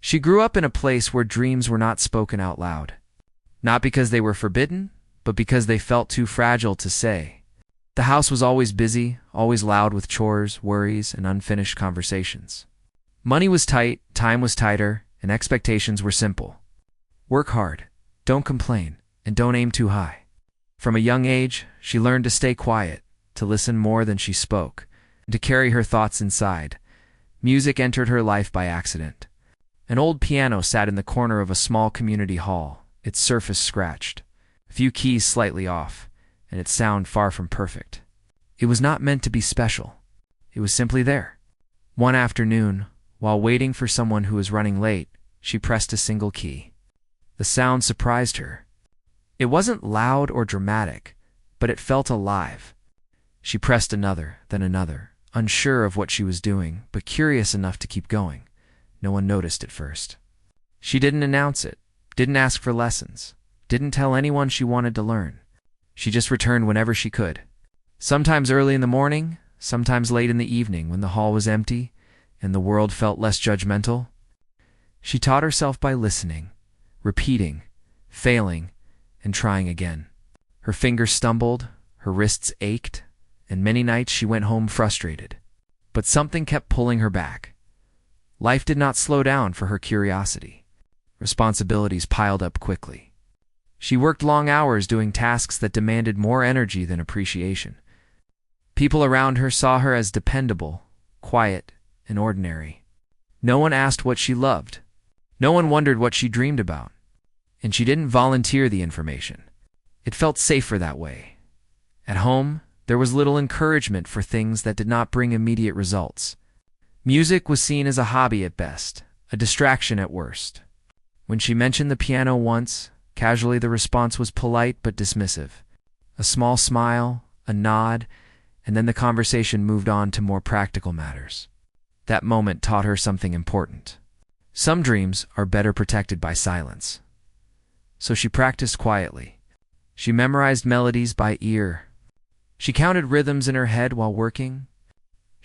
She grew up in a place where dreams were not spoken out loud. Not because they were forbidden, but because they felt too fragile to say. The house was always busy, always loud with chores, worries, and unfinished conversations. Money was tight, time was tighter, and expectations were simple. Work hard, don't complain, and don't aim too high. From a young age, she learned to stay quiet, to listen more than she spoke, and to carry her thoughts inside. Music entered her life by accident. An old piano sat in the corner of a small community hall, its surface scratched, a few keys slightly off, and its sound far from perfect. It was not meant to be special. It was simply there. One afternoon, while waiting for someone who was running late, she pressed a single key. The sound surprised her. It wasn't loud or dramatic, but it felt alive. She pressed another, then another, unsure of what she was doing, but curious enough to keep going. No one noticed at first. She didn't announce it, didn't ask for lessons, didn't tell anyone she wanted to learn. She just returned whenever she could. Sometimes early in the morning, sometimes late in the evening when the hall was empty and the world felt less judgmental. She taught herself by listening, repeating, failing, and trying again. Her fingers stumbled, her wrists ached, and many nights she went home frustrated. But something kept pulling her back. Life did not slow down for her curiosity. Responsibilities piled up quickly. She worked long hours doing tasks that demanded more energy than appreciation. People around her saw her as dependable, quiet, and ordinary. No one asked what she loved. No one wondered what she dreamed about. And she didn't volunteer the information. It felt safer that way. At home, there was little encouragement for things that did not bring immediate results. Music was seen as a hobby at best, a distraction at worst. When she mentioned the piano once, casually the response was polite but dismissive. A small smile, a nod, and then the conversation moved on to more practical matters. That moment taught her something important. Some dreams are better protected by silence. So she practiced quietly. She memorized melodies by ear. She counted rhythms in her head while working.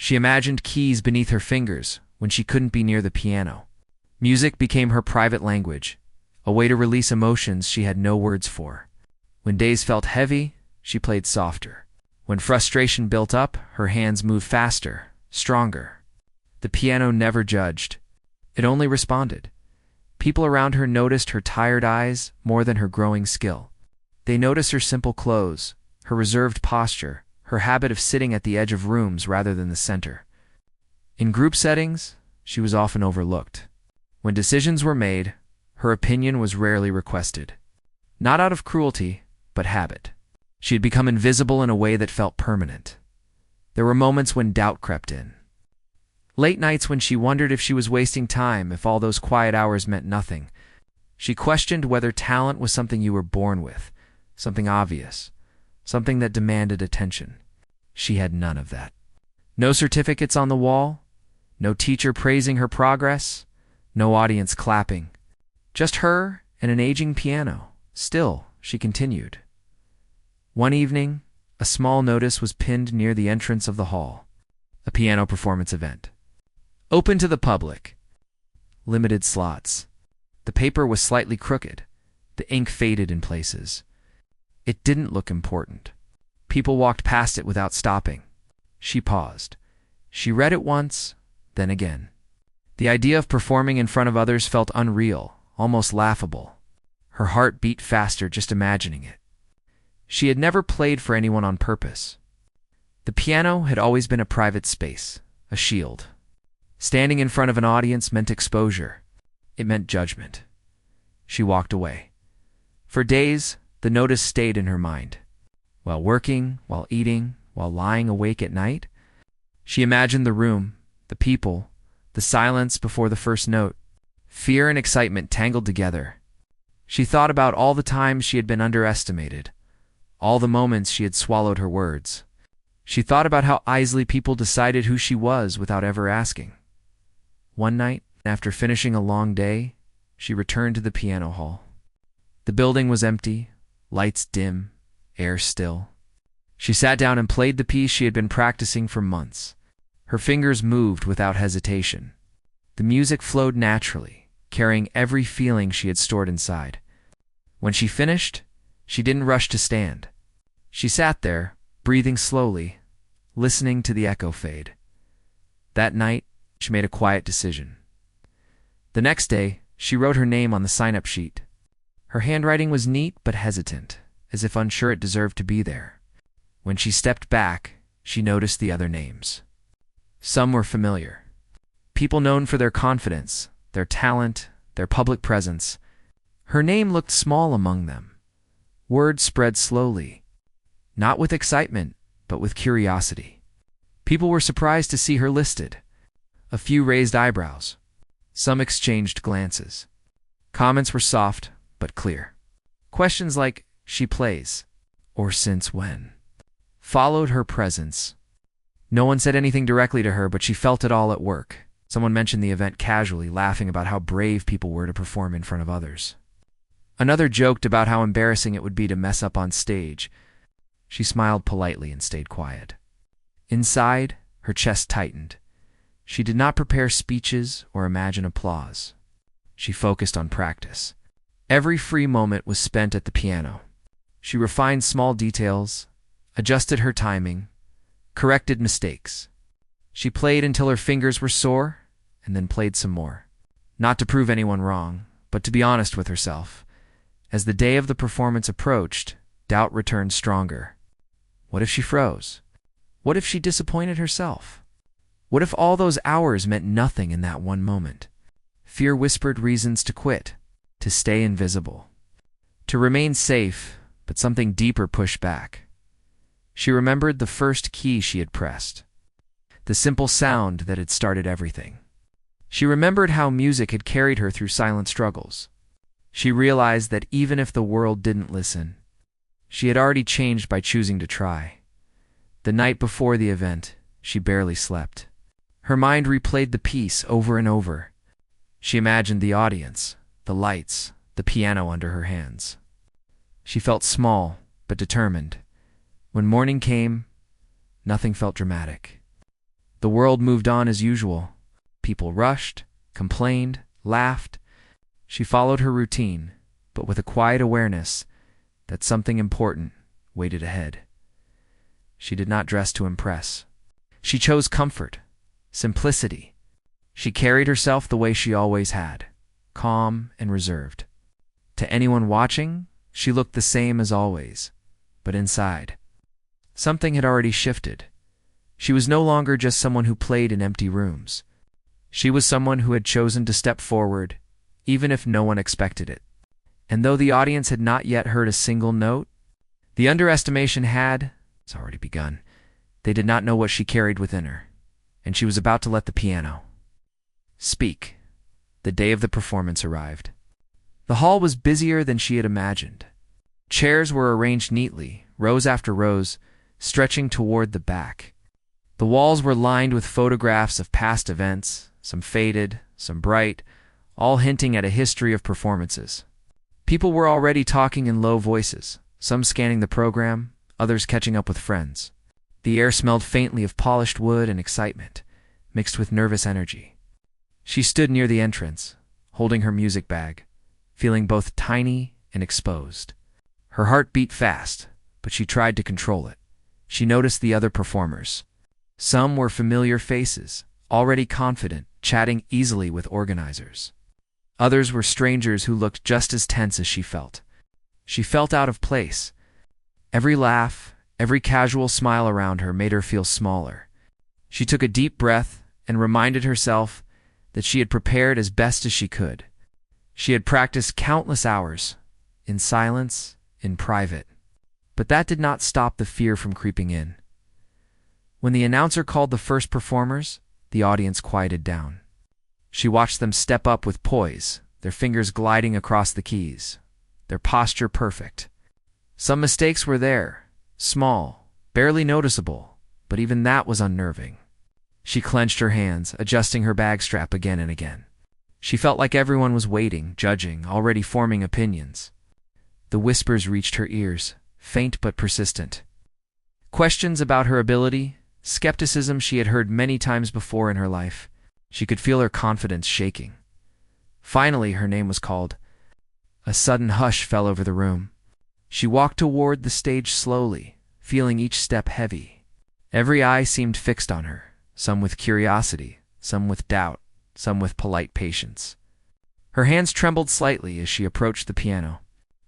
She imagined keys beneath her fingers when she couldn't be near the piano. Music became her private language, a way to release emotions she had no words for. When days felt heavy, she played softer. When frustration built up, her hands moved faster, stronger. The piano never judged. It only responded. People around her noticed her tired eyes more than her growing skill. They noticed her simple clothes, her reserved posture, her habit of sitting at the edge of rooms rather than the center. In group settings, she was often overlooked. When decisions were made, her opinion was rarely requested. Not out of cruelty, but habit. She had become invisible in a way that felt permanent. There were moments when doubt crept in. Late nights when she wondered if she was wasting time, if all those quiet hours meant nothing. She questioned whether talent was something you were born with, something obvious, something that demanded attention. She had none of that. No certificates on the wall, no teacher praising her progress, no audience clapping. Just her and an aging piano. Still, she continued. One evening, a small notice was pinned near the entrance of the hall. A piano performance event. Open to the public. Limited slots. The paper was slightly crooked. The ink faded in places. It didn't look important. People walked past it without stopping. She paused. She read it once, then again. The idea of performing in front of others felt unreal, almost laughable. Her heart beat faster just imagining it. She had never played for anyone on purpose. The piano had always been a private space, a shield. Standing in front of an audience meant exposure. It meant judgment. She walked away. For days, the notice stayed in her mind. While working, while eating, while lying awake at night, she imagined the room, the people, the silence before the first note. Fear and excitement tangled together. She thought about all the times she had been underestimated, all the moments she had swallowed her words. She thought about how easily people decided who she was without ever asking. One night, after finishing a long day, she returned to the piano hall. The building was empty, lights dim, air still. She sat down and played the piece she had been practicing for months. Her fingers moved without hesitation. The music flowed naturally, carrying every feeling she had stored inside. When she finished, she didn't rush to stand. She sat there, breathing slowly, listening to the echo fade. That night, she made a quiet decision. The next day, she wrote her name on the sign-up sheet. Her handwriting was neat but hesitant, as if unsure it deserved to be there. When she stepped back, she noticed the other names. Some were familiar. People known for their confidence, their talent, their public presence. Her name looked small among them. Word spread slowly, not with excitement, but with curiosity. People were surprised to see her listed. A few raised eyebrows. Some exchanged glances. Comments were soft, but clear. Questions like, "She plays," or "Since when?" followed her presence. No one said anything directly to her, but she felt it all at work. Someone mentioned the event casually, laughing about how brave people were to perform in front of others. Another joked about how embarrassing it would be to mess up on stage. She smiled politely and stayed quiet. Inside, her chest tightened. She did not prepare speeches or imagine applause. She focused on practice. Every free moment was spent at the piano. She refined small details, adjusted her timing, corrected mistakes. She played until her fingers were sore, and then played some more. Not to prove anyone wrong, but to be honest with herself. As the day of the performance approached, doubt returned stronger. What if she froze? What if she disappointed herself? What if all those hours meant nothing in that one moment? Fear whispered reasons to quit, to stay invisible, to remain safe, but something deeper pushed back. She remembered the first key she had pressed, the simple sound that had started everything. She remembered how music had carried her through silent struggles. She realized that even if the world didn't listen, she had already changed by choosing to try. The night before the event, she barely slept. Her mind replayed the piece over and over. She imagined the audience, the lights, the piano under her hands. She felt small, but determined. When morning came, nothing felt dramatic. The world moved on as usual. People rushed, complained, laughed. She followed her routine, but with a quiet awareness that something important waited ahead. She did not dress to impress. She chose comfort, simplicity. She carried herself the way she always had, calm and reserved. To anyone watching, she looked the same as always, but inside, something had already shifted. She was no longer just someone who played in empty rooms. She was someone who had chosen to step forward, even if no one expected it. And though the audience had not yet heard a single note, the underestimation had already begun. They did not know what she carried within her, and she was about to let the piano speak. The day of the performance arrived. The hall was busier than she had imagined. Chairs were arranged neatly, rows after rows, stretching toward the back. The walls were lined with photographs of past events, some faded, some bright, all hinting at a history of performances. People were already talking in low voices, some scanning the program, others catching up with friends. The air smelled faintly of polished wood and excitement, mixed with nervous energy. She stood near the entrance, holding her music bag, feeling both tiny and exposed. Her heart beat fast, but she tried to control it. She noticed the other performers. Some were familiar faces, already confident, chatting easily with organizers. Others were strangers who looked just as tense as she felt. She felt out of place. Every laugh, every casual smile around her made her feel smaller. She took a deep breath and reminded herself that she had prepared as best as she could. She had practiced countless hours, in silence, in private. But that did not stop the fear from creeping in. When the announcer called the first performers, the audience quieted down. She watched them step up with poise, their fingers gliding across the keys, their posture perfect. Some mistakes were there, small, barely noticeable, but even that was unnerving. She clenched her hands, adjusting her bag strap again and again. She felt like everyone was waiting, judging, already forming opinions. The whispers reached her ears, faint but persistent. Questions about her ability, skepticism she had heard many times before in her life. She could feel her confidence shaking. Finally, her name was called. A sudden hush fell over the room. She walked toward the stage slowly, feeling each step heavy. Every eye seemed fixed on her, some with curiosity, some with doubt, some with polite patience. Her hands trembled slightly as she approached the piano.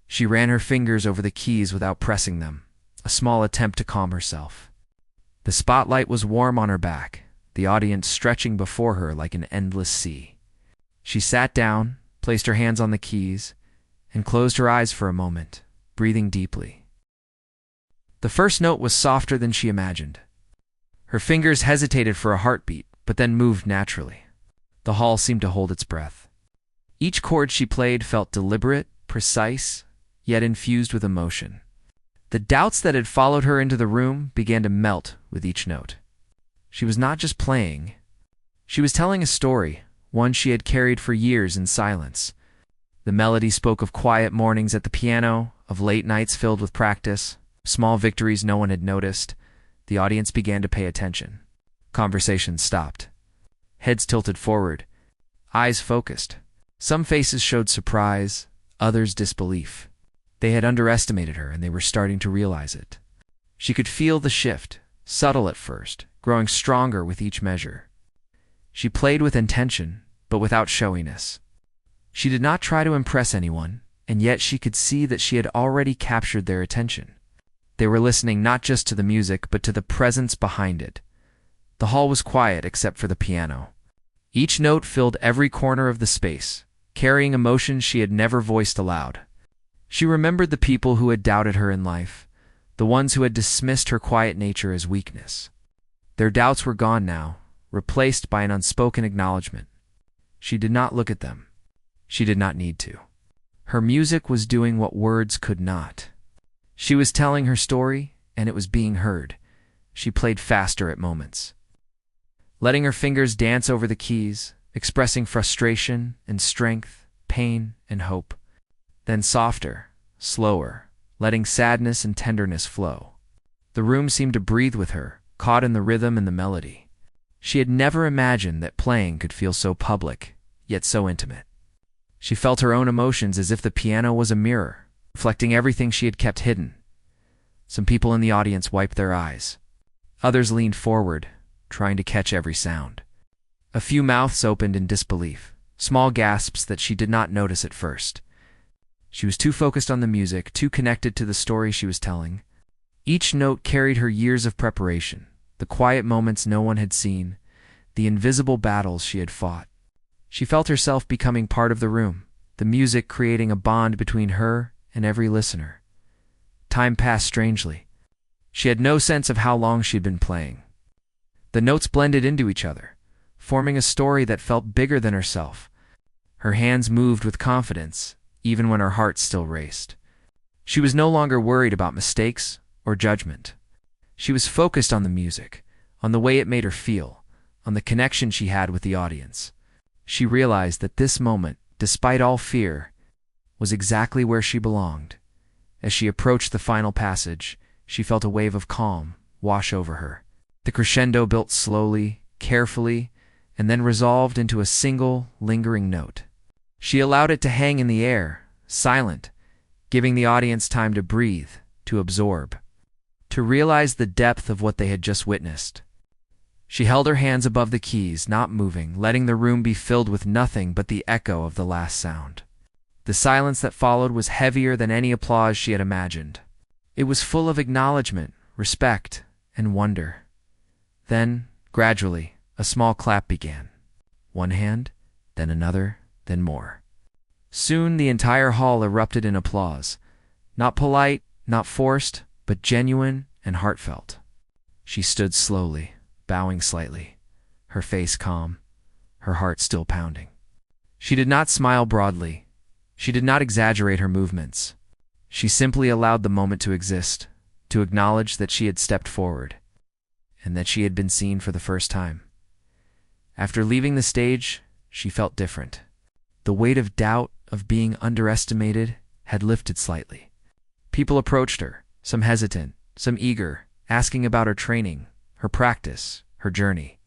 She ran her fingers over the keys without pressing them, a small attempt to calm herself. The spotlight was warm on her back, the audience stretching before her like an endless sea. She sat down, placed her hands on the keys, and closed her eyes for a moment, breathing deeply. The first note was softer than she imagined. Her fingers hesitated for a heartbeat, but then moved naturally. The hall seemed to hold its breath. Each chord she played felt deliberate, precise, yet infused with emotion. The doubts that had followed her into the room began to melt with each note. She was not just playing. She was telling a story, one she had carried for years in silence. The melody spoke of quiet mornings at the piano, of late nights filled with practice, small victories no one had noticed. The audience began to pay attention. Conversation stopped. Heads tilted forward, eyes focused. Some faces showed surprise, others disbelief. They had underestimated her, and they were starting to realize it. She could feel the shift, subtle at first, growing stronger with each measure. She played with intention, but without showiness. She did not try to impress anyone, and yet she could see that she had already captured their attention. They were listening not just to the music, but to the presence behind it. The hall was quiet except for the piano. Each note filled every corner of the space, carrying emotions she had never voiced aloud. She remembered the people who had doubted her in life, the ones who had dismissed her quiet nature as weakness. Their doubts were gone now, replaced by an unspoken acknowledgement. She did not look at them. She did not need to. Her music was doing what words could not. She was telling her story, and it was being heard. She played faster at moments, letting her fingers dance over the keys, expressing frustration and strength, pain and hope. Then softer, slower, letting sadness and tenderness flow. The room seemed to breathe with her, caught in the rhythm and the melody. She had never imagined that playing could feel so public, yet so intimate. She felt her own emotions as if the piano was a mirror, reflecting everything she had kept hidden. Some people in the audience wiped their eyes. Others leaned forward, trying to catch every sound. A few mouths opened in disbelief, small gasps that she did not notice at first. She was too focused on the music, too connected to the story she was telling. Each note carried her years of preparation, the quiet moments no one had seen, the invisible battles she had fought. She felt herself becoming part of the room, the music creating a bond between her and every listener. Time passed strangely. She had no sense of how long she had been playing. The notes blended into each other, forming a story that felt bigger than herself. Her hands moved with confidence, even when her heart still raced. She was no longer worried about mistakes or judgment. She was focused on the music, on the way it made her feel, on the connection she had with the audience. She realized that this moment, despite all fear, was exactly where she belonged. As she approached the final passage, she felt a wave of calm wash over her. The crescendo built slowly, carefully, and then resolved into a single, lingering note. She allowed it to hang in the air, silent, giving the audience time to breathe, to absorb, to realize the depth of what they had just witnessed. She held her hands above the keys, not moving, letting the room be filled with nothing but the echo of the last sound. The silence that followed was heavier than any applause she had imagined. It was full of acknowledgement, respect, and wonder. Then, gradually, a small clap began. One hand, then another, then more. Soon the entire hall erupted in applause. Not polite, not forced, but genuine and heartfelt. She stood slowly, bowing slightly, her face calm, her heart still pounding. She did not smile broadly. She did not exaggerate her movements. She simply allowed the moment to exist, to acknowledge that she had stepped forward, and that she had been seen for the first time. After leaving the stage, she felt different. The weight of doubt, of being underestimated, had lifted slightly. People approached her, some hesitant, some eager, asking about her training, her practice, her journey.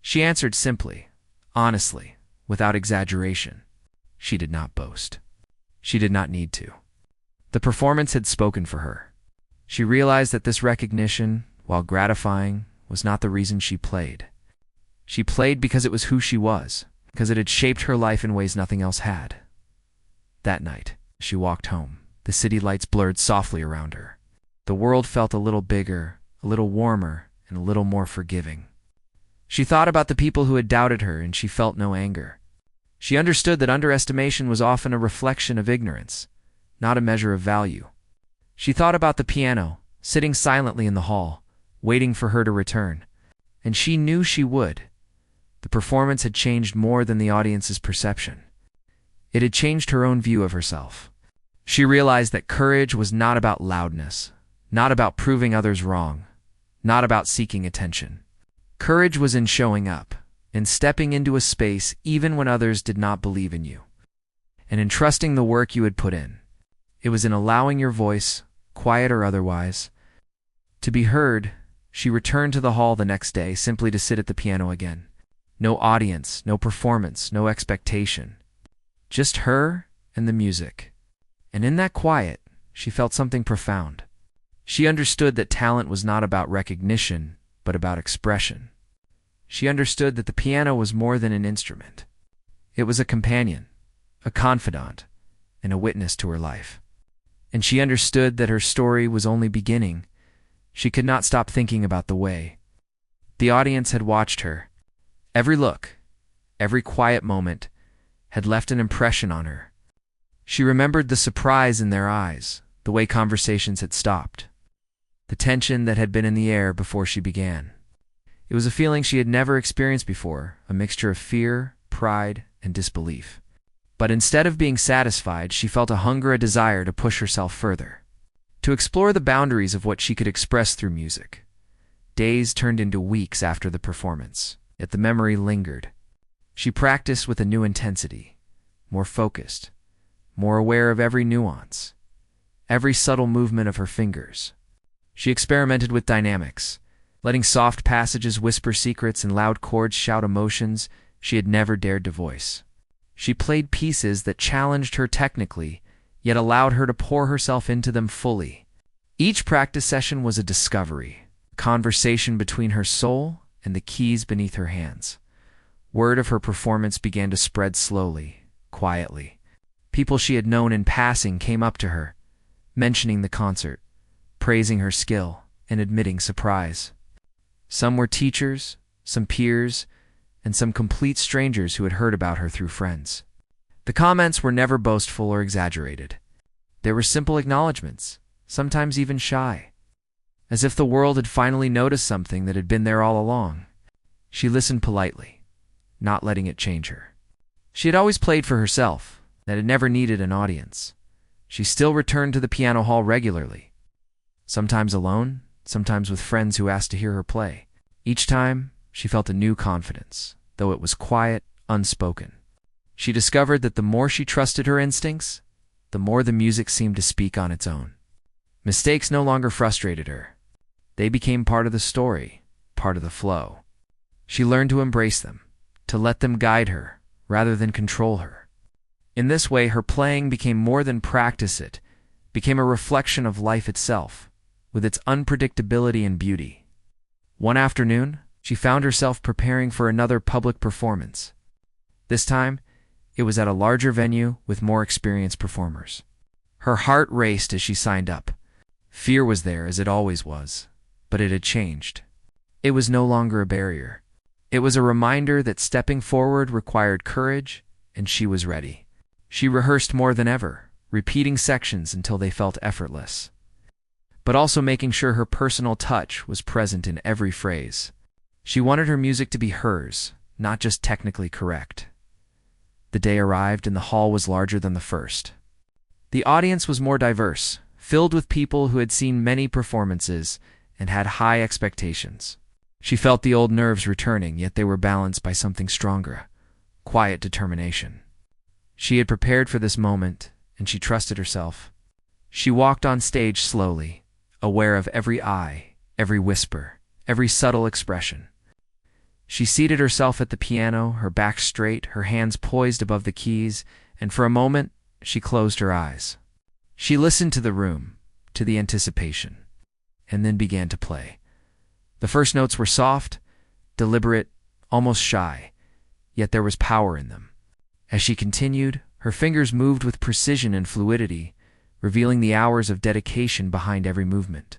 She answered simply, honestly, without exaggeration. she did not boast. She did not need to. The performance had spoken for her. She realized that this recognition, while gratifying, was not the reason she played. She played because it was who she was, because it had shaped her life in ways nothing else had. That night, as she walked home, the city lights blurred softly around her. The world felt a little bigger, a little warmer, and a little more forgiving. She thought about the people who had doubted her, and she felt no anger. She understood that underestimation was often a reflection of ignorance, not a measure of value. She thought about the piano, sitting silently in the hall, waiting for her to return. And she knew she would. The performance had changed more than the audience's perception. It had changed her own view of herself. She realized that courage was not about loudness, not about proving others wrong, not about seeking attention. Courage was in showing up, in stepping into a space even when others did not believe in you, and in trusting the work you had put in. It was in allowing your voice, quiet or otherwise, to be heard. She returned to the hall the next day simply to sit at the piano again. No audience, no performance, no expectation. Just her and the music. And in that quiet, she felt something profound. She understood that talent was not about recognition, but about expression. She understood that the piano was more than an instrument. It was a companion, a confidant, and a witness to her life. And she understood that her story was only beginning. She could not stop thinking about the way the audience had watched her. Every look, every quiet moment, had left an impression on her. She remembered the surprise in their eyes, the way conversations had stopped, the tension that had been in the air before she began. It was a feeling she had never experienced before, a mixture of fear, pride, and disbelief. But instead of being satisfied, she felt a hunger, a desire to push herself further, to explore the boundaries of what she could express through music. Days turned into weeks after the performance, yet the memory lingered. She practiced with a new intensity, more focused, more aware of every nuance, every subtle movement of her fingers. She experimented with dynamics, letting soft passages whisper secrets and loud chords shout emotions she had never dared to voice. She played pieces that challenged her technically, yet allowed her to pour herself into them fully. Each practice session was a discovery, a conversation between her soul and the keys beneath her hands. Word of her performance began to spread slowly, quietly. People she had known in passing came up to her, mentioning the concert, praising her skill, and admitting surprise. Some were teachers, some peers, and some complete strangers who had heard about her through friends. The comments were never boastful or exaggerated. They were simple acknowledgments, sometimes even shy, as if the world had finally noticed something that had been there all along. She listened politely, not letting it change her. She had always played for herself, and had never needed an audience. She still returned to the piano hall regularly, sometimes alone, sometimes with friends who asked to hear her play. Each time, she felt a new confidence, though it was quiet, unspoken. She discovered that the more she trusted her instincts, the more the music seemed to speak on its own. Mistakes no longer frustrated her. They became part of the story, part of the flow. She learned to embrace them, to let them guide her, rather than control her. In this way, her playing became more than practice. It became a reflection of life itself, with its unpredictability and beauty. One afternoon, she found herself preparing for another public performance. This time, it was at a larger venue with more experienced performers. Her heart raced as she signed up. Fear was there, as it always was, but it had changed. It was no longer a barrier. It was a reminder that stepping forward required courage, and she was ready. She rehearsed more than ever, repeating sections until they felt effortless, but also making sure her personal touch was present in every phrase. She wanted her music to be hers, not just technically correct. The day arrived and the hall was larger than the first. The audience was more diverse, filled with people who had seen many performances and had high expectations. She felt the old nerves returning, yet they were balanced by something stronger, quiet determination. She had prepared for this moment, and she trusted herself. She walked on stage slowly, aware of every eye, every whisper, every subtle expression. She seated herself at the piano, her back straight, her hands poised above the keys, and for a moment she closed her eyes. She listened to the room, to the anticipation, and then began to play. The first notes were soft, deliberate, almost shy, yet there was power in them. As she continued, her fingers moved with precision and fluidity, revealing the hours of dedication behind every movement.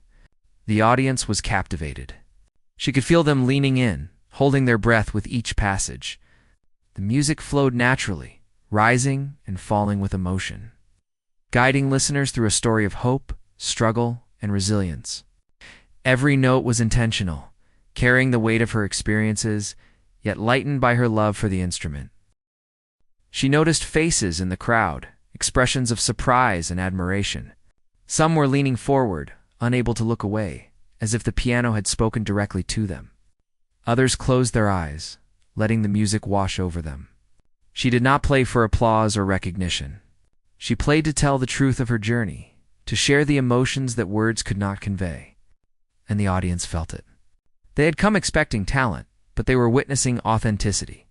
The audience was captivated. She could feel them leaning in, holding their breath with each passage. The music flowed naturally, rising and falling with emotion, guiding listeners through a story of hope, struggle, and resilience. Every note was intentional, carrying the weight of her experiences, yet lightened by her love for the instrument. She noticed faces in the crowd, expressions of surprise and admiration. Some were leaning forward, unable to look away, as if the piano had spoken directly to them. Others closed their eyes, letting the music wash over them. She did not play for applause or recognition. She played to tell the truth of her journey, to share the emotions that words could not convey. And the audience felt it. They had come expecting talent, but they were witnessing authenticity.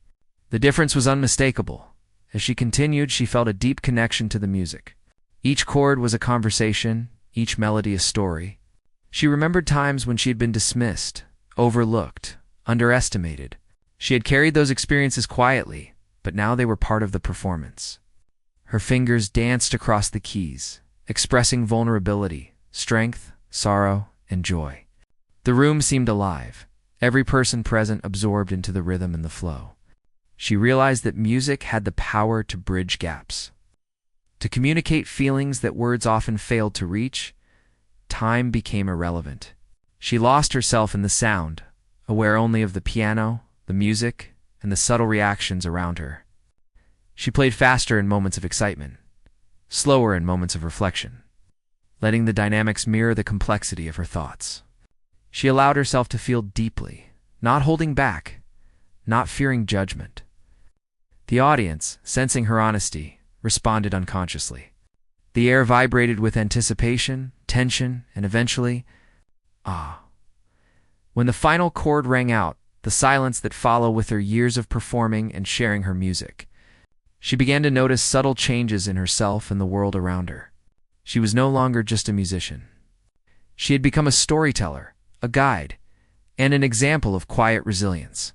The difference was unmistakable. As she continued, she felt a deep connection to the music. Each chord was a conversation, each melody a story. She remembered times when she had been dismissed, overlooked, underestimated. She had carried those experiences quietly, but now they were part of the performance. Her fingers danced across the keys, expressing vulnerability, strength, sorrow, and joy. The room seemed alive, every person present absorbed into the rhythm and the flow. She realized that music had the power to bridge gaps, to communicate feelings that words often failed to reach. Time became irrelevant. She lost herself in the sound, aware only of the piano, the music, and the subtle reactions around her. She played faster in moments of excitement, slower in moments of reflection, letting the dynamics mirror the complexity of her thoughts. She allowed herself to feel deeply, not holding back, not fearing judgment. The audience, sensing her honesty, responded unconsciously. The air vibrated with anticipation, tension, and eventually, awe. When the final chord rang out, the silence that followed with her years of performing and sharing her music, she began to notice subtle changes in herself and the world around her. She was no longer just a musician. She had become a storyteller, a guide, and an example of quiet resilience.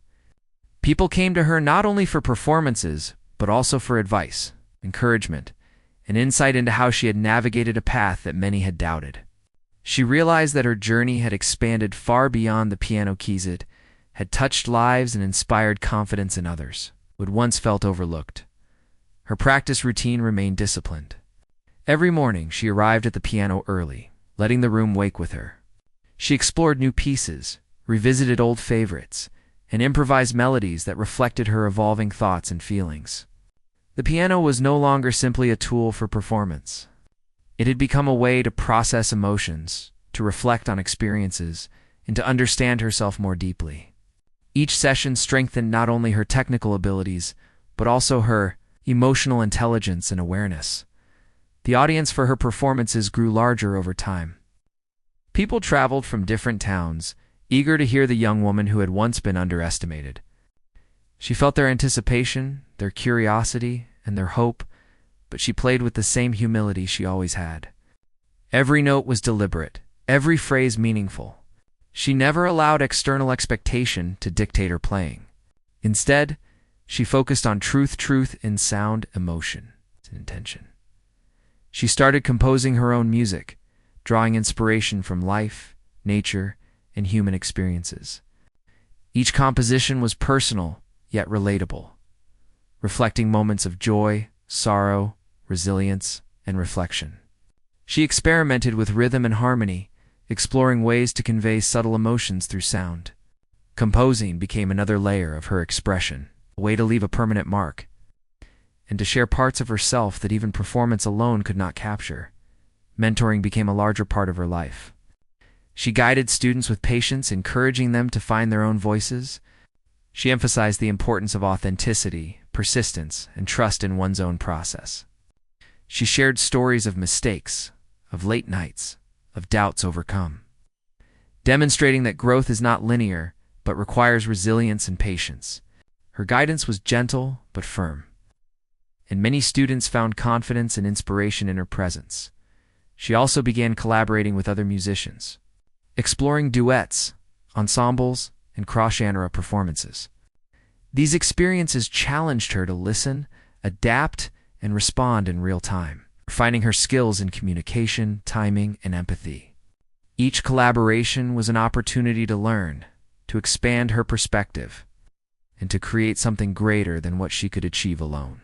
People came to her not only for performances, but also for advice, encouragement, and insight into how she had navigated a path that many had doubted. She realized that her journey had expanded far beyond the piano keys. It had touched lives and inspired confidence in others who had once felt overlooked. Her practice routine remained disciplined. Every morning she arrived at the piano early, letting the room wake with her. She explored new pieces, revisited old favorites, and improvised melodies that reflected her evolving thoughts and feelings. The piano was no longer simply a tool for performance. It had become a way to process emotions, to reflect on experiences, and to understand herself more deeply. Each session strengthened not only her technical abilities, but also her emotional intelligence and awareness. The audience for her performances grew larger over time. People traveled from different towns, eager to hear the young woman who had once been underestimated. She felt their anticipation, their curiosity, and their hope, but she played with the same humility she always had. Every note was deliberate, every phrase meaningful. She never allowed external expectation to dictate her playing. Instead, she focused on truth in sound, emotion, and intention. She started composing her own music, drawing inspiration from life, nature, and human experiences. Each composition was personal, yet relatable, reflecting moments of joy, sorrow, resilience, and reflection. She experimented with rhythm and harmony, exploring ways to convey subtle emotions through sound. Composing became another layer of her expression, a way to leave a permanent mark, and to share parts of herself that even performance alone could not capture. Mentoring became a larger part of her life. She guided students with patience, encouraging them to find their own voices. She emphasized the importance of authenticity, persistence, and trust in one's own process. She shared stories of mistakes, of late nights, of doubts overcome, demonstrating that growth is not linear, but requires resilience and patience. Her guidance was gentle but firm, and many students found confidence and inspiration in her presence. She also began collaborating with other musicians, exploring duets, ensembles, and cross-genre performances. These experiences challenged her to listen, adapt, and respond in real time, refining her skills in communication, timing, and empathy. Each collaboration was an opportunity to learn, to expand her perspective, and to create something greater than what she could achieve alone.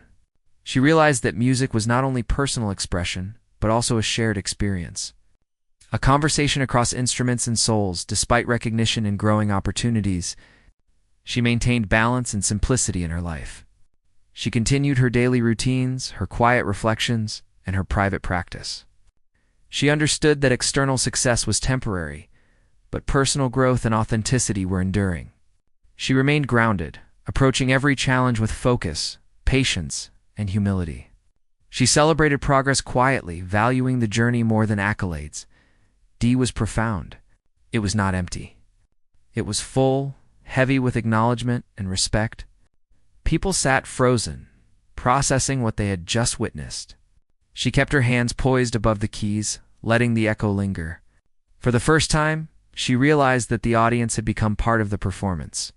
She realized that music was not only personal expression, but also a shared experience. A conversation across instruments and souls. Despite recognition and growing opportunities, she maintained balance and simplicity in her life. She continued her daily routines, her quiet reflections, and her private practice. She understood that external success was temporary, but personal growth and authenticity were enduring. She remained grounded, approaching every challenge with focus, patience, and humility. She celebrated progress quietly, valuing the journey more than accolades. Dee was profound. It was not empty. It was full, heavy with acknowledgement and respect. People sat frozen, processing what they had just witnessed. She kept her hands poised above the keys, letting the echo linger. For the first time, she realized that the audience had become part of the performance.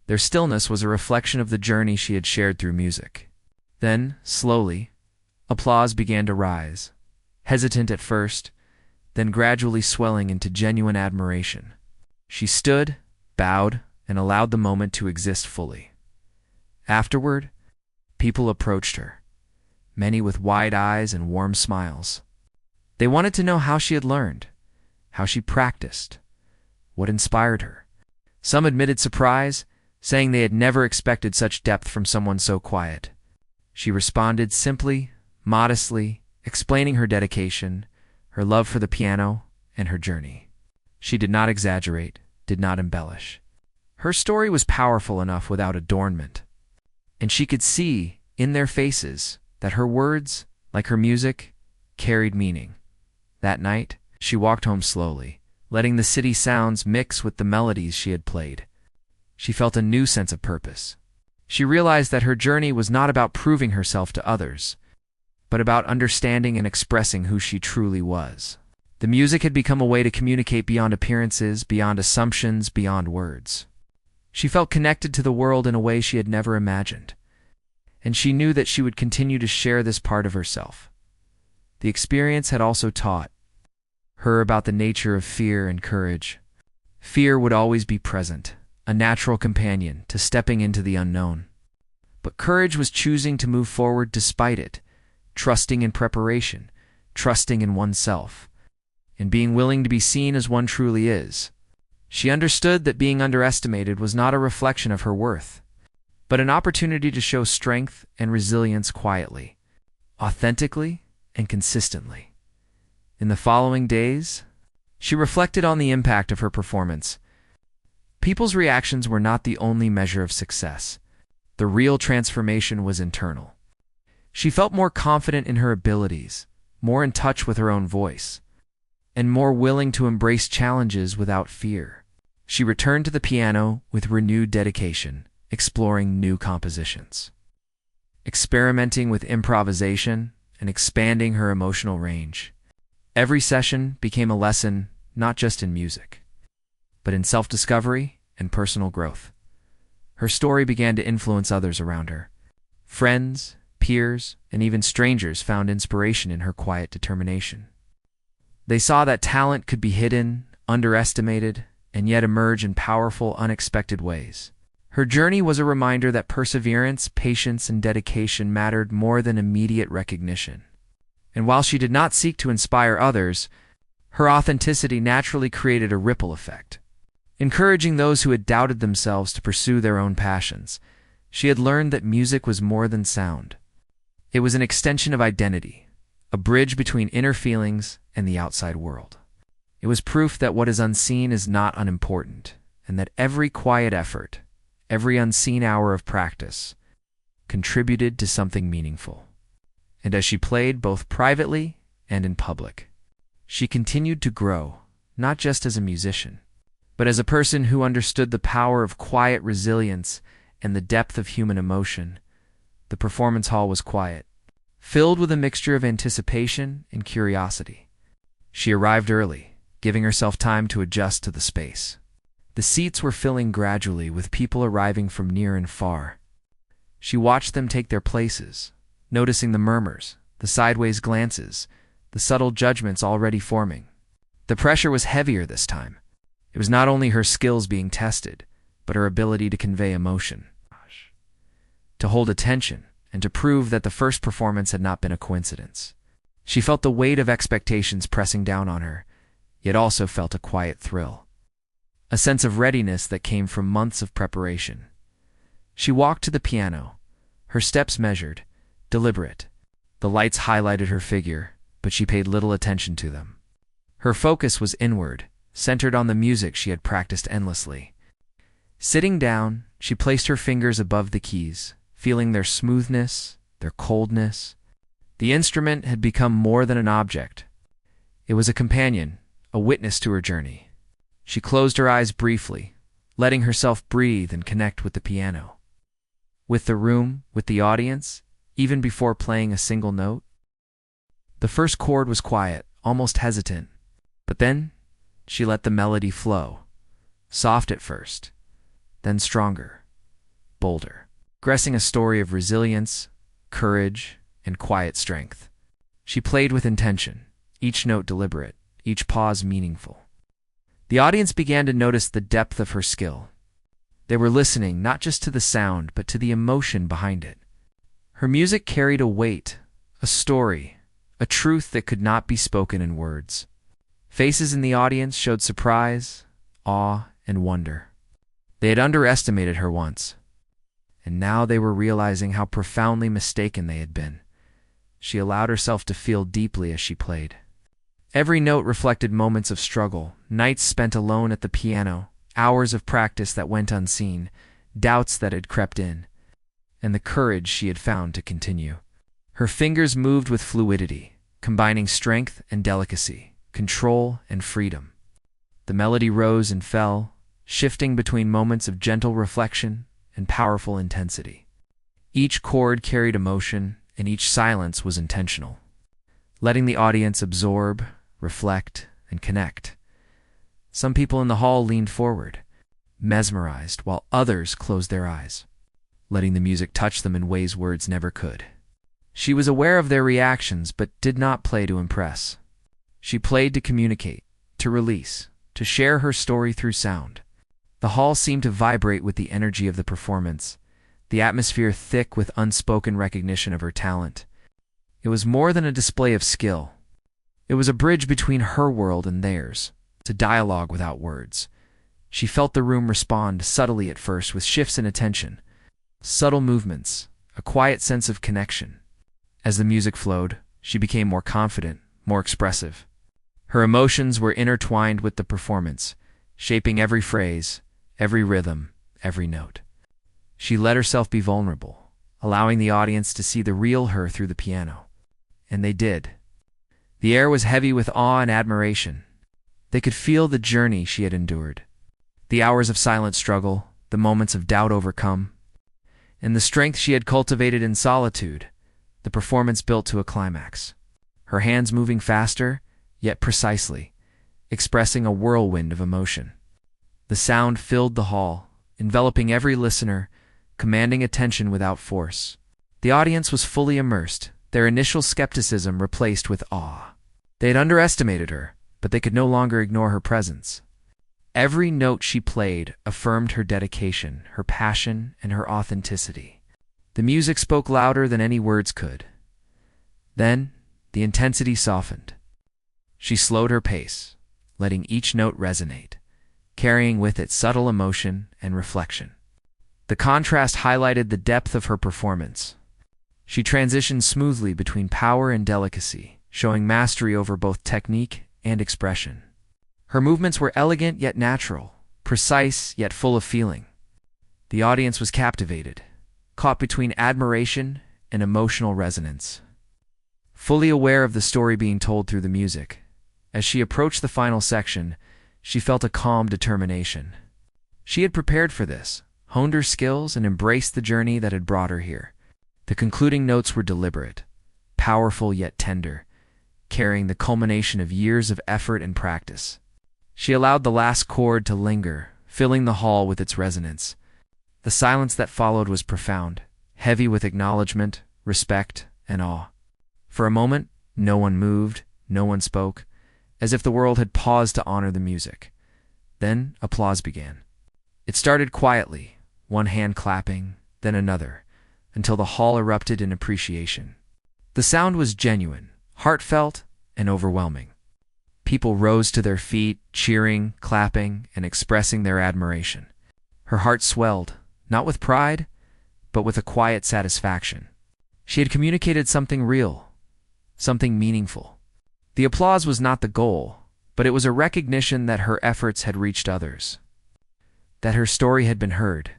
Their stillness was a reflection of the journey she had shared through music. Then, slowly, applause began to rise, hesitant at first, then gradually swelling into genuine admiration. She stood, bowed, and allowed the moment to exist fully. Afterward, people approached her, many with wide eyes and warm smiles. They wanted to know how she had learned, how she practiced, what inspired her. Some admitted surprise, saying they had never expected such depth from someone so quiet. She responded simply, modestly, explaining her dedication, her love for the piano, and her journey. She did not exaggerate, did not embellish. Her story was powerful enough without adornment, and she could see, in their faces, that her words, like her music, carried meaning. That night, she walked home slowly, letting the city sounds mix with the melodies she had played. She felt a new sense of purpose. She realized that her journey was not about proving herself to others, but about understanding and expressing who she truly was. The music had become a way to communicate beyond appearances, beyond assumptions, beyond words. She felt connected to the world in a way she had never imagined, and she knew that she would continue to share this part of herself. The experience had also taught her about the nature of fear and courage. Fear would always be present, a natural companion to stepping into the unknown. But courage was choosing to move forward despite it, trusting in preparation, trusting in oneself, and being willing to be seen as one truly is. She understood that being underestimated was not a reflection of her worth, but an opportunity to show strength and resilience quietly, authentically, and consistently. In the following days, she reflected on the impact of her performance. People's reactions were not the only measure of success. The real transformation was internal. She felt more confident in her abilities, more in touch with her own voice, and more willing to embrace challenges without fear. She returned to the piano with renewed dedication, exploring new compositions, experimenting with improvisation, and expanding her emotional range. Every session became a lesson not just in music, but in self-discovery and personal growth. Her story began to influence others around her. Friends, peers, and even strangers found inspiration in her quiet determination. They saw that talent could be hidden, underestimated, and yet emerge in powerful, unexpected ways. Her journey was a reminder that perseverance, patience, and dedication mattered more than immediate recognition. And while she did not seek to inspire others, her authenticity naturally created a ripple effect. Encouraging those who had doubted themselves to pursue their own passions, she had learned that music was more than sound. It was an extension of identity, a bridge between inner feelings and the outside world. It was proof that what is unseen is not unimportant, and that every quiet effort, every unseen hour of practice, contributed to something meaningful. And as she played both privately and in public, she continued to grow, not just as a musician, but as a person who understood the power of quiet resilience and the depth of human emotion. the performance hall was quiet, filled with a mixture of anticipation and curiosity. She arrived early, giving herself time to adjust to the space. The seats were filling gradually, with people arriving from near and far. She watched them take their places, noticing the murmurs, the sideways glances, the subtle judgments already forming. The pressure was heavier this time. It was not only her skills being tested, but her ability to convey emotion, to hold attention, and to prove that the first performance had not been a coincidence. She felt the weight of expectations pressing down on her, yet also felt a quiet thrill, a sense of readiness that came from months of preparation. She walked to the piano, her steps measured, deliberate. The lights highlighted her figure, but she paid little attention to them. Her focus was inward, centered on the music she had practiced endlessly. Sitting down, she placed her fingers above the keys, feeling their smoothness, their coldness. The instrument had become more than an object. It was a companion, a witness to her journey. She closed her eyes briefly, letting herself breathe and connect with the piano, with the room, with the audience, even before playing a single note. The first chord was quiet, almost hesitant, but then she let the melody flow, soft at first, then stronger, bolder, expressing a story of resilience, courage, and quiet strength. She played with intention, each note deliberate, each pause meaningful. The audience began to notice the depth of her skill. They were listening not just to the sound, but to the emotion behind it. Her music carried a weight, a story, a truth that could not be spoken in words. Faces in the audience showed surprise, awe, and wonder. They had underestimated her once, and now they were realizing how profoundly mistaken they had been. She allowed herself to feel deeply as she played. Every note reflected moments of struggle, nights spent alone at the piano, hours of practice that went unseen, doubts that had crept in, and the courage she had found to continue. Her fingers moved with fluidity, combining strength and delicacy, control and freedom. The melody rose and fell, shifting between moments of gentle reflection and powerful intensity. Each chord carried emotion, and each silence was intentional, letting the audience absorb, reflect, and connect. Some people in the hall leaned forward, mesmerized, while others closed their eyes, letting the music touch them in ways words never could. She was aware of their reactions, but did not play to impress. She played to communicate, to release, to share her story through sound. The hall seemed to vibrate with the energy of the performance, the atmosphere thick with unspoken recognition of her talent. It was more than a display of skill. It was a bridge between her world and theirs, a dialogue without words. She felt the room respond subtly at first, with shifts in attention, subtle movements, a quiet sense of connection. As the music flowed, she became more confident, more expressive. Her emotions were intertwined with the performance, shaping every phrase, every rhythm, every note. She let herself be vulnerable, allowing the audience to see the real her through the piano. And they did. The air was heavy with awe and admiration. They could feel the journey she had endured, the hours of silent struggle, the moments of doubt overcome, and the strength she had cultivated in solitude. The performance built to a climax, her hands moving faster, yet precisely, expressing a whirlwind of emotion. The sound filled the hall, enveloping every listener, commanding attention without force. The audience was fully immersed, their initial skepticism replaced with awe. They had underestimated her, but they could no longer ignore her presence. Every note she played affirmed her dedication, her passion, and her authenticity. The music spoke louder than any words could. Then, the intensity softened. She slowed her pace, letting each note resonate, carrying with it subtle emotion and reflection. The contrast highlighted the depth of her performance. She transitioned smoothly between power and delicacy, showing mastery over both technique and expression. Her movements were elegant yet natural, precise yet full of feeling. The audience was captivated, caught between admiration and emotional resonance. Fully aware of the story being told through the music, as she approached the final section, she felt a calm determination. She had prepared for this, honed her skills, and embraced the journey that had brought her here. The concluding notes were deliberate, powerful yet tender, carrying the culmination of years of effort and practice. She allowed the last chord to linger, filling the hall with its resonance. The silence that followed was profound, heavy with acknowledgement, respect, and awe. For a moment, no one moved, no one spoke, as if the world had paused to honor the music. Then applause began. It started quietly, one hand clapping, then another, until the hall erupted in appreciation. The sound was genuine, heartfelt, and overwhelming. People rose to their feet, cheering, clapping, and expressing their admiration. Her heart swelled, not with pride, but with a quiet satisfaction. She had communicated something real, something meaningful. The applause was not the goal, but it was a recognition that her efforts had reached others, that her story had been heard.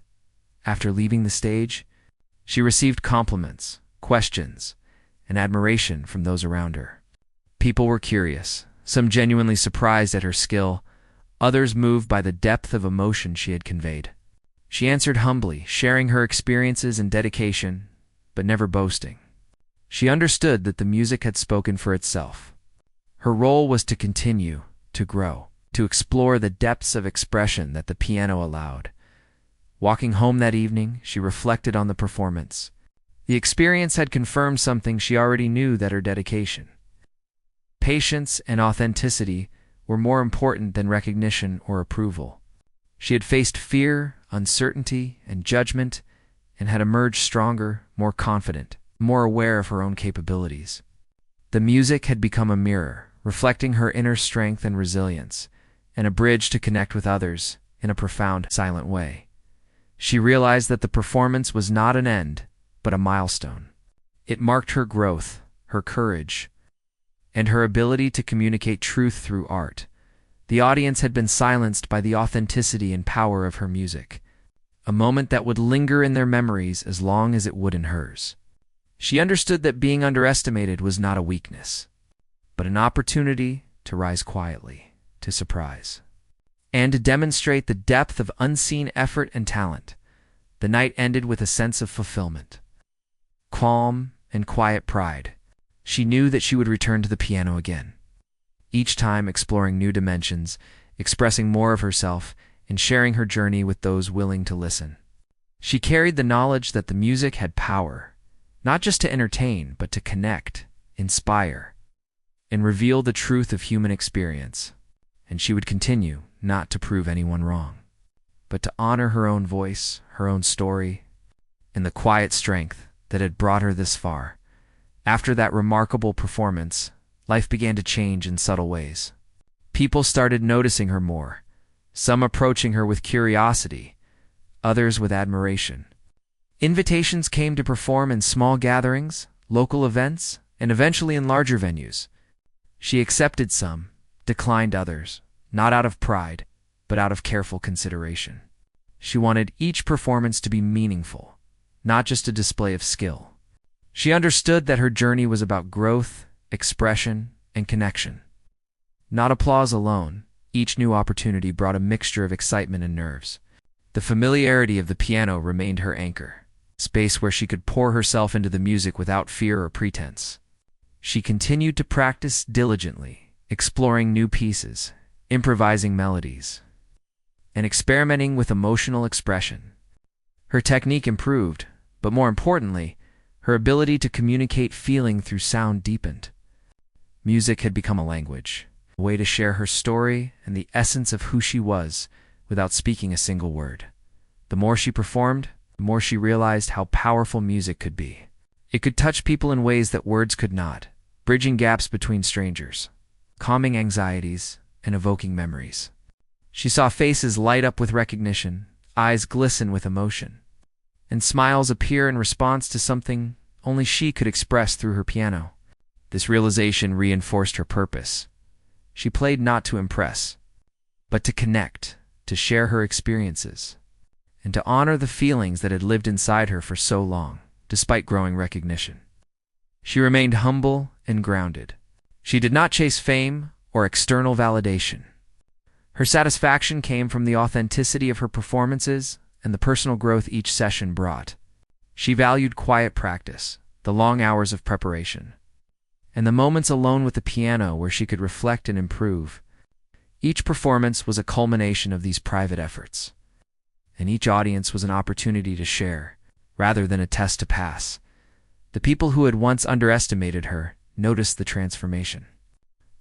After leaving the stage, she received compliments, questions, and admiration from those around her. People were curious, some genuinely surprised at her skill, others moved by the depth of emotion she had conveyed. She answered humbly, sharing her experiences and dedication, but never boasting. She understood that the music had spoken for itself. Her role was to continue, to grow, to explore the depths of expression that the piano allowed. Walking home that evening, she reflected on the performance. The experience had confirmed something she already knew, that her dedication, patience, and authenticity were more important than recognition or approval. She had faced fear, uncertainty, and judgment, and had emerged stronger, more confident, more aware of her own capabilities. The music had become a mirror, reflecting her inner strength and resilience, and a bridge to connect with others in a profound, silent way. She realized that the performance was not an end, but a milestone. It marked her growth, her courage, and her ability to communicate truth through art. The audience had been silenced by the authenticity and power of her music, a moment that would linger in their memories as long as it would in hers. She understood that being underestimated was not a weakness, but an opportunity to rise quietly, to surprise, and to demonstrate the depth of unseen effort and talent. The night ended with a sense of fulfillment, calm and quiet pride. She knew that she would return to the piano again, each time exploring new dimensions, expressing more of herself, and sharing her journey with those willing to listen. She carried the knowledge that the music had power, not just to entertain, but to connect, inspire, and reveal the truth of human experience. And she would continue, not to prove anyone wrong, but to honor her own voice, her own story, and the quiet strength that had brought her this far. After that remarkable performance, life began to change in subtle ways. People started noticing her more, some approaching her with curiosity, others with admiration. Invitations came to perform in small gatherings, local events, and eventually in larger venues. She accepted some, declined others, not out of pride, but out of careful consideration. She wanted each performance to be meaningful, not just a display of skill. She understood that her journey was about growth, expression, and connection. Not applause alone, each new opportunity brought a mixture of excitement and nerves. The familiarity of the piano remained her anchor, space where she could pour herself into the music without fear or pretense. She continued to practice diligently, exploring new pieces, improvising melodies, and experimenting with emotional expression. Her technique improved, but more importantly, her ability to communicate feeling through sound deepened. Music had become a language, a way to share her story and the essence of who she was without speaking a single word. The more she performed, the more she realized how powerful music could be. It could touch people in ways that words could not, bridging gaps between strangers, calming anxieties, and evoking memories. She saw faces light up with recognition, eyes glisten with emotion, and smiles appear in response to something only she could express through her piano. This realization reinforced her purpose. She played not to impress, but to connect, to share her experiences, and to honor the feelings that had lived inside her for so long, despite growing recognition. She remained humble and grounded. She did not chase fame or external validation. Her satisfaction came from the authenticity of her performances and the personal growth each session brought. She valued quiet practice, the long hours of preparation, and the moments alone with the piano where she could reflect and improve. Each performance was a culmination of these private efforts, and each audience was an opportunity to share, rather than a test to pass. The people who had once underestimated her noticed the transformation.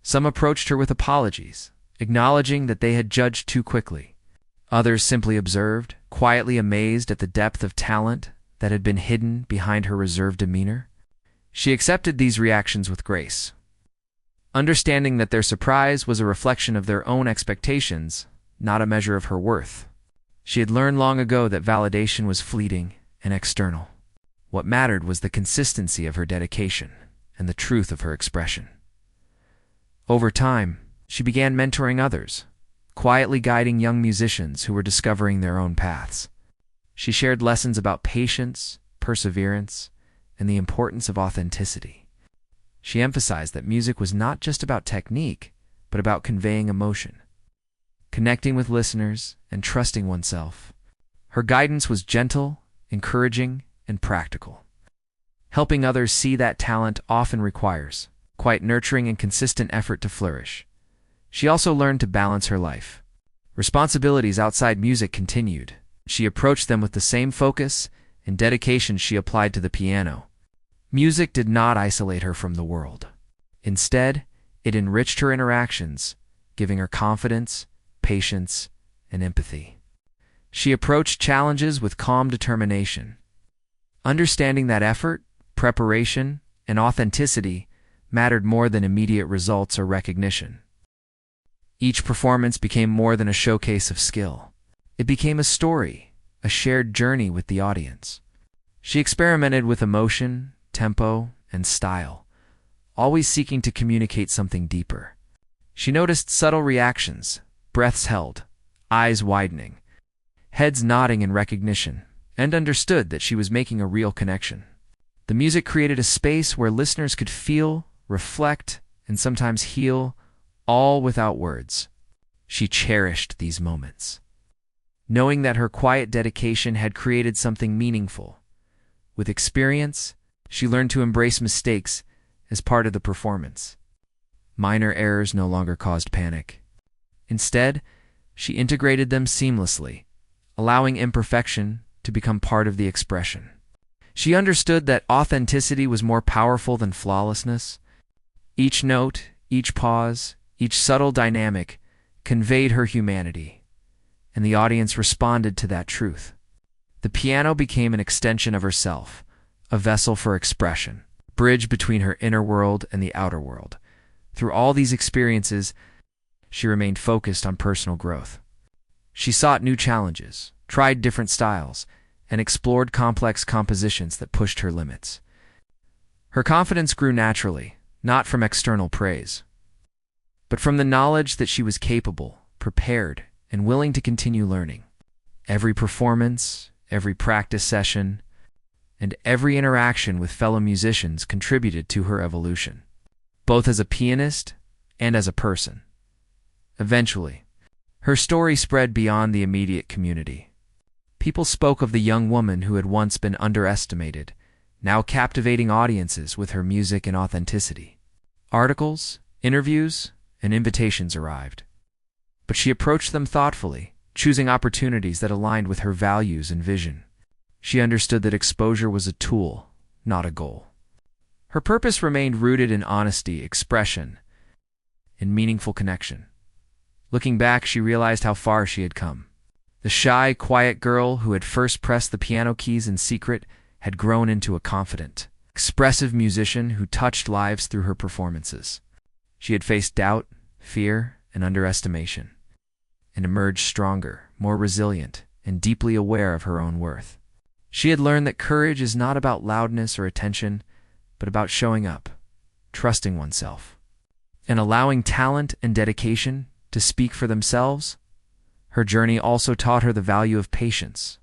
Some approached her with apologies, acknowledging that they had judged too quickly. Others simply observed, quietly amazed at the depth of talent that had been hidden behind her reserved demeanor. She accepted these reactions with grace, understanding that their surprise was a reflection of their own expectations, not a measure of her worth. She had learned long ago that validation was fleeting and external. What mattered was the consistency of her dedication and the truth of her expression. Over time, she began mentoring others, quietly guiding young musicians who were discovering their own paths. She shared lessons about patience, perseverance, and the importance of authenticity. She emphasized that music was not just about technique, but about conveying emotion, connecting with listeners, and trusting oneself. Her guidance was gentle, encouraging, and practical. Helping others see that talent often requires quite nurturing and consistent effort to flourish. She also learned to balance her life. Responsibilities outside music continued. She approached them with the same focus and dedication she applied to the piano. Music did not isolate her from the world. Instead, it enriched her interactions, giving her confidence, patience, and empathy. She approached challenges with calm determination, understanding that effort, preparation, and authenticity mattered more than immediate results or recognition. Each performance became more than a showcase of skill. It became a story, a shared journey with the audience. She experimented with emotion, tempo, and style, always seeking to communicate something deeper. She noticed subtle reactions, breaths held, eyes widening, heads nodding in recognition, and understood that she was making a real connection. The music created a space where listeners could feel, reflect, and sometimes heal, all without words. She cherished these moments, knowing that her quiet dedication had created something meaningful. With experience, she learned to embrace mistakes as part of the performance. Minor errors no longer caused panic. Instead, she integrated them seamlessly, allowing imperfection to become part of the expression. She understood that authenticity was more powerful than flawlessness. Each note, each pause, each subtle dynamic conveyed her humanity, and the audience responded to that truth. The piano became an extension of herself, a vessel for expression, a bridge between her inner world and the outer world. Through all these experiences, she remained focused on personal growth. She sought new challenges, tried different styles, and explored complex compositions that pushed her limits. Her confidence grew naturally, not from external praise, but from the knowledge that she was capable, prepared, and willing to continue learning. Every performance, every practice session, and every interaction with fellow musicians contributed to her evolution, both as a pianist and as a person. Eventually, her story spread beyond the immediate community. People spoke of the young woman who had once been underestimated, now captivating audiences with her music and authenticity. Articles, interviews, and invitations arrived, but she approached them thoughtfully, choosing opportunities that aligned with her values and vision. She understood that exposure was a tool, not a goal. Her purpose remained rooted in honesty, expression, and meaningful connection. Looking back, she realized how far she had come. The shy, quiet girl who had first pressed the piano keys in secret had grown into a confident, expressive musician who touched lives through her performances. She had faced doubt, fear, and underestimation, and emerged stronger, more resilient, and deeply aware of her own worth. She had learned that courage is not about loudness or attention, but about showing up, trusting oneself, and allowing talent and dedication to speak for themselves. Her journey also taught her the value of patience.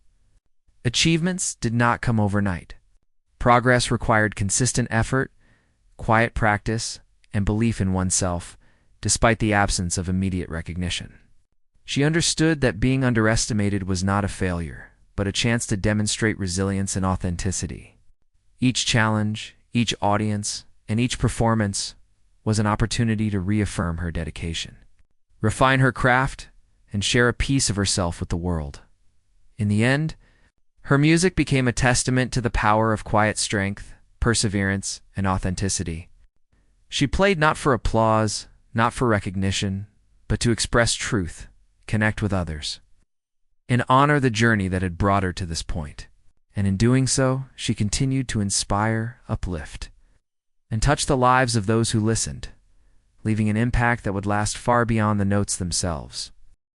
Achievements did not come overnight. Progress required consistent effort, quiet practice, and belief in oneself, despite the absence of immediate recognition. She understood that being underestimated was not a failure, but a chance to demonstrate resilience and authenticity. Each challenge, each audience, and each performance was an opportunity to reaffirm her dedication, refine her craft, and share a piece of herself with the world. In the end, her music became a testament to the power of quiet strength, perseverance, and authenticity. She played not for applause, not for recognition, but to express truth, connect with others, and honor the journey that had brought her to this point. And in doing so, she continued to inspire, uplift, and touch the lives of those who listened, leaving an impact that would last far beyond the notes themselves.